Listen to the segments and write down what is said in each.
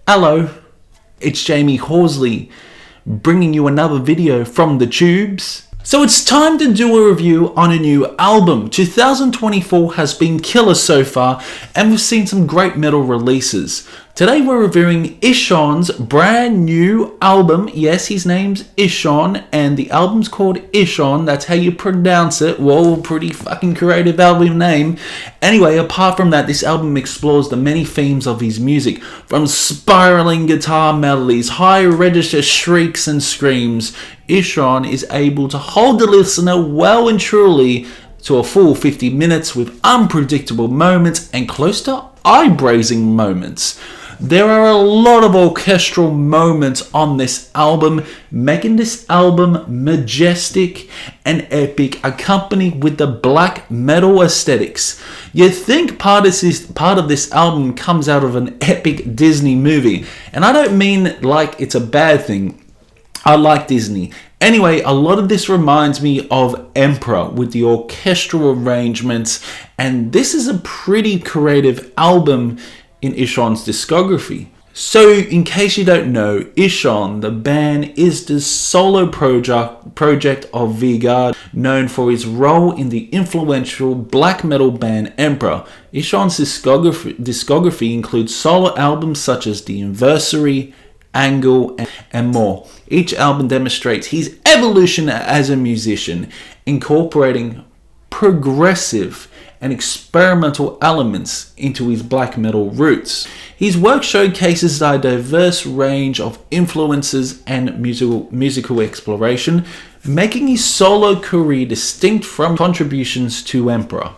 Hello, it's Jamie Horsley bringing you another video from the tubes. So it's time to do a review on a new album. 2024 has been killer so far and we've seen some great metal releases. Today we're reviewing Ihsahn's brand new album. Yes, his name's Ihsahn and the album's called Ihsahn. That's how you pronounce it. Whoa, pretty fucking creative album name. Anyway, apart from that, this album explores the many themes of his music, from spiraling guitar melodies, high register shrieks and screams. Ihsahn is able to hold the listener well and truly to a full 50 minutes with unpredictable moments and close to eye-braising moments. There are a lot of orchestral moments on this album, making this album majestic and epic, accompanied with the black metal aesthetics. You'd think part of this album comes out of an epic Disney movie, and I don't mean like it's a bad thing. I like Disney. Anyway, a lot of this reminds me of Emperor with the orchestral arrangements, and this is a pretty creative album in Ihsahn's discography. So, in case you don't know, Ihsahn, the band, is the solo project of Vigard, known for his role in the influential black metal band Emperor. Ihsahn's discography includes solo albums such as The Anniversary, Angle, and more. Each album demonstrates his evolution as a musician, incorporating progressive and experimental elements into his black metal roots. His work showcases a diverse range of influences and musical exploration, making his solo career distinct from contributions to Emperor.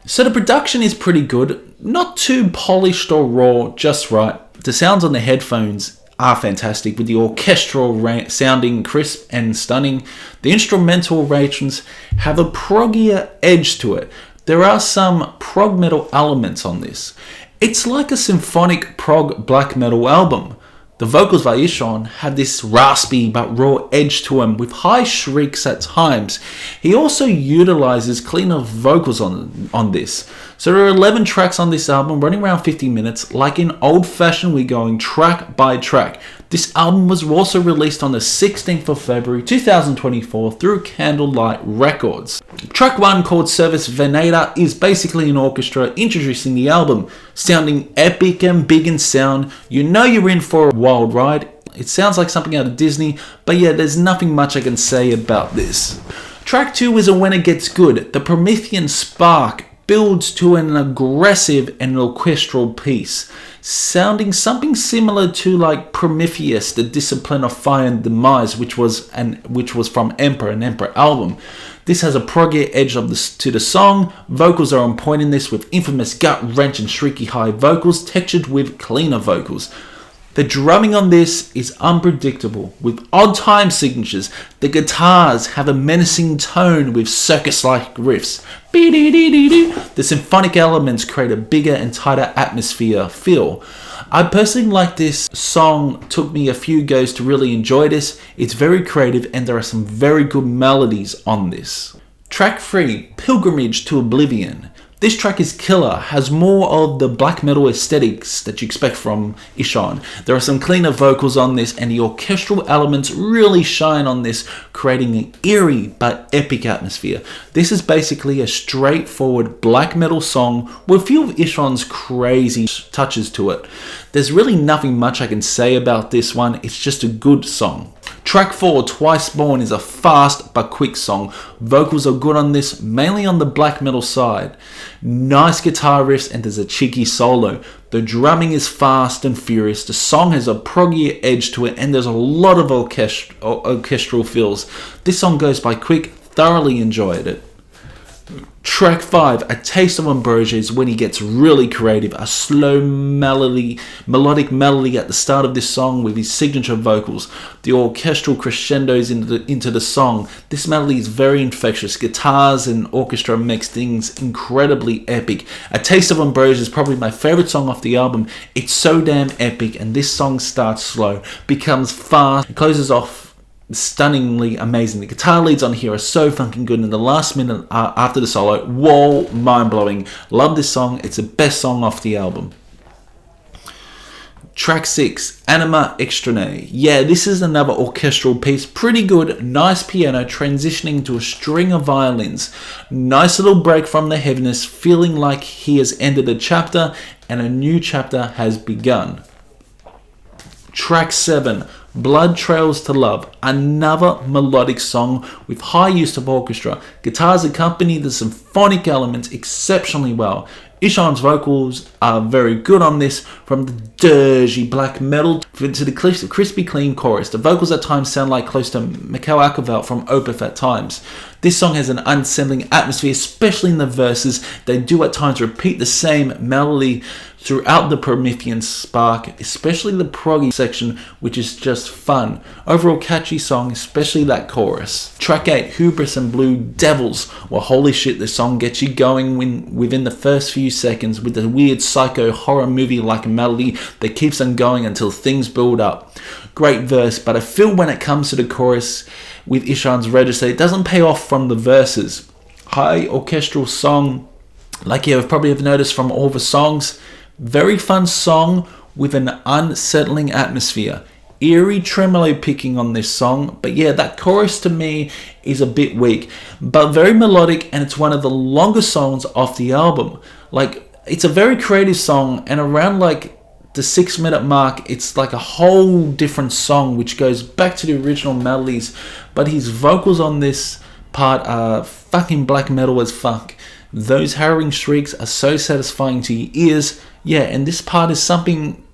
So the production is pretty good, not too polished or raw, just right. The sounds on the headphones are fantastic, with the orchestral sounding crisp and stunning. The instrumental arrangements have a proggier edge to it. There are some prog metal elements on this. It's like a symphonic prog black metal album. The vocals by Ihsahn have this raspy but raw edge to them with high shrieks at times. He also utilizes cleaner vocals on this. So there are 11 tracks on this album, running around 50 minutes. Like in old fashioned, we're going track by track. This album was also released on the 16th of February 2024 through Candlelight Records. Track 1, called Service Veneta, is basically an orchestra introducing the album. Sounding epic and big in sound, you know you're in for a wild ride. It sounds like something out of Disney, but yeah, there's nothing much I can say about this. Track 2 is a When It Gets Good. The Promethean spark builds to an aggressive and orchestral piece, sounding something similar to like Prometheus, the Discipline of Fire and Demise, which was from Emperor, an Emperor album. This has a proggier edge to the song. Vocals are on point in this, with infamous gut-wrench and shrieky high vocals textured with cleaner vocals. The drumming on this is unpredictable, with odd time signatures. The guitars have a menacing tone with circus-like riffs. The symphonic elements create a bigger and tighter atmosphere feel. I personally like this song. Took me a few goes to really enjoy this. It's very creative and there are some very good melodies on this. Track 3, Pilgrimage to Oblivion. This track is killer, has more of the black metal aesthetics that you expect from Ihsahn. There are some cleaner vocals on this and the orchestral elements really shine on this, creating an eerie but epic atmosphere. This is basically a straightforward black metal song with a few of Ihsahn's crazy touches to it. There's really nothing much I can say about this one, it's just a good song. Track 4, Twice Born, is a fast but quick song. Vocals are good on this, mainly on the black metal side. Nice guitar riffs and there's a cheeky solo. The drumming is fast and furious. The song has a proggier edge to it and there's a lot of orchestral fills. This song goes by quick, thoroughly enjoyed it. Track 5, A Taste of Ambrosia, is when he gets really creative. A slow melodic melody at the start of this song with his signature vocals. The orchestral crescendos into the song. This melody is very infectious. Guitars and orchestra makes things incredibly epic. A Taste of Ambrosia is probably my favorite song off the album. It's so damn epic, and this song starts slow, becomes fast, and closes off stunningly amazing. The guitar leads on here are so fucking good, and the last minute after the solo, whoa, mind-blowing. Love this song. It's the best song off the album. Track 6, Anima Extrae. Yeah, this is another orchestral piece. Pretty good, nice piano transitioning to a string of violins. Nice little break from the heaviness, feeling like he has ended a chapter and a new chapter has begun. Track 7, Blood Trails to Love. Another melodic song with high use of orchestra. Guitars accompany the symphonic elements exceptionally well. Ihsahn's vocals are very good on this, from the dirgy black metal to the crispy clean chorus. The vocals at times sound like close to Mikhail Akerveld from Opeth at times. This song has an unsettling atmosphere, especially in the verses. They do at times repeat the same melody throughout the Promethean spark, especially the proggy section, which is just fun. Overall catchy song, especially that chorus. Track 8, Hubris and Blue Devils. Well, holy shit, this song gets you going within the first few seconds with the weird psycho horror movie like melody that keeps on going until things build up. Great verse, but I feel when it comes to the chorus with Ihsahn's register, it doesn't pay off from the verses. High orchestral song, like you probably have noticed from all the songs. Very fun song with an unsettling atmosphere. Eerie tremolo picking on this song, but yeah, that chorus to me is a bit weak, but very melodic, and it's one of the longest songs off the album. Like, it's a very creative song, and around like the 6-minute mark, it's like a whole different song which goes back to the original melodies, but his vocals on this part are fucking black metal as fuck. Those harrowing shrieks are so satisfying to your ears. Yeah, and this part is something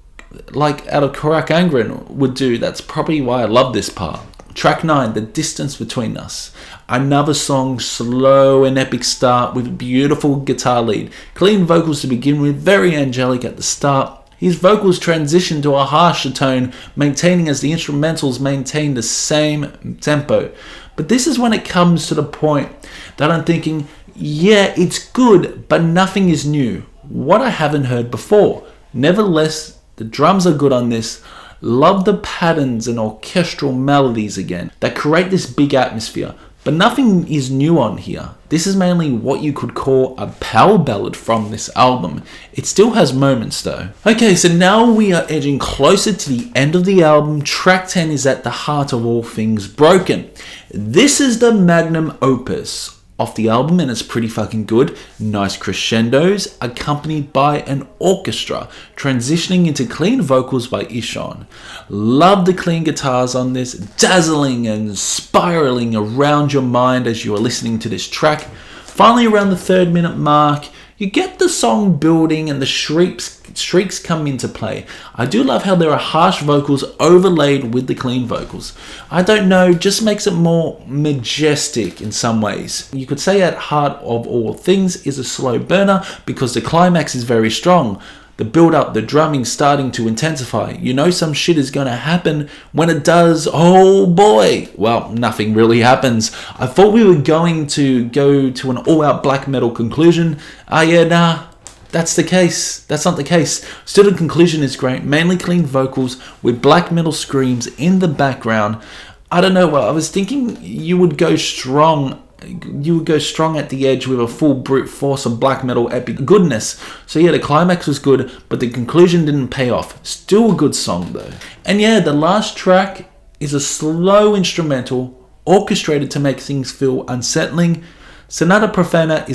like out of Korak Angren would do. That's probably why I love this part. Track 9, The Distance Between Us. Another song, slow and epic start with beautiful guitar lead. Clean vocals to begin with, very angelic at the start. His vocals transition to a harsher tone, maintaining as the instrumentals maintain the same tempo. But this is when it comes to the point that I'm thinking, yeah, it's good, but nothing is new. What I haven't heard before. Nevertheless, the drums are good on this. Love the patterns and orchestral melodies again that create this big atmosphere. But nothing is new on here. This is mainly what you could call a power ballad from this album. It still has moments though. Okay, so now we are edging closer to the end of the album. Track 10 is at the heart of all things broken. This is the magnum opus off the album, and it's pretty fucking good. Nice crescendos accompanied by an orchestra transitioning into clean vocals by Ihsahn. Love the clean guitars on this, dazzling and spiraling around your mind as you are listening to this track. Finally, around the 3rd-minute mark, you get the song building and the shrieks come into play. I do love how there are harsh vocals overlaid with the clean vocals. I don't know, just makes it more majestic in some ways. You could say at heart of all things is a slow burner because the climax is very strong. The build up, the drumming starting to intensify. You know some shit is going to happen. When it does, oh boy, well, nothing really happens. I thought we were going to go to an all-out black metal conclusion. Yeah, nah, that's the case. That's not the case. Still, the conclusion is great. Mainly clean vocals with black metal screams in the background. I don't know, well, I was thinking you would go strong at the edge with a full brute force of black metal epic goodness. So yeah, the climax was good, but the conclusion didn't pay off. Still a good song though. And yeah, the last track is a slow instrumental orchestrated to make things feel unsettling. Sonata Profana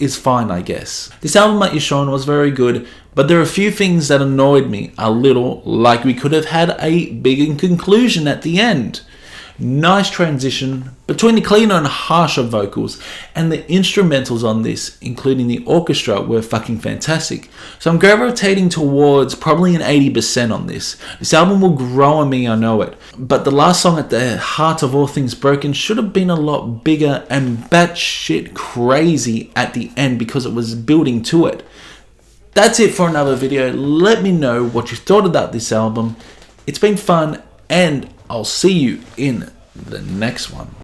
is fine, I guess. This album by Ihsahn was very good, but there are a few things that annoyed me a little, like we could have had a bigger conclusion at the end. Nice transition between the cleaner and harsher vocals, and the instrumentals on this, including the orchestra, were fucking fantastic. So I'm gravitating towards probably an 80% on this. This album will grow on me, I know it. But the last song at the heart of all things broken should have been a lot bigger and batshit crazy at the end because it was building to it. That's it for another video. Let me know what you thought about this album. It's been fun, and I'll see you in the next one.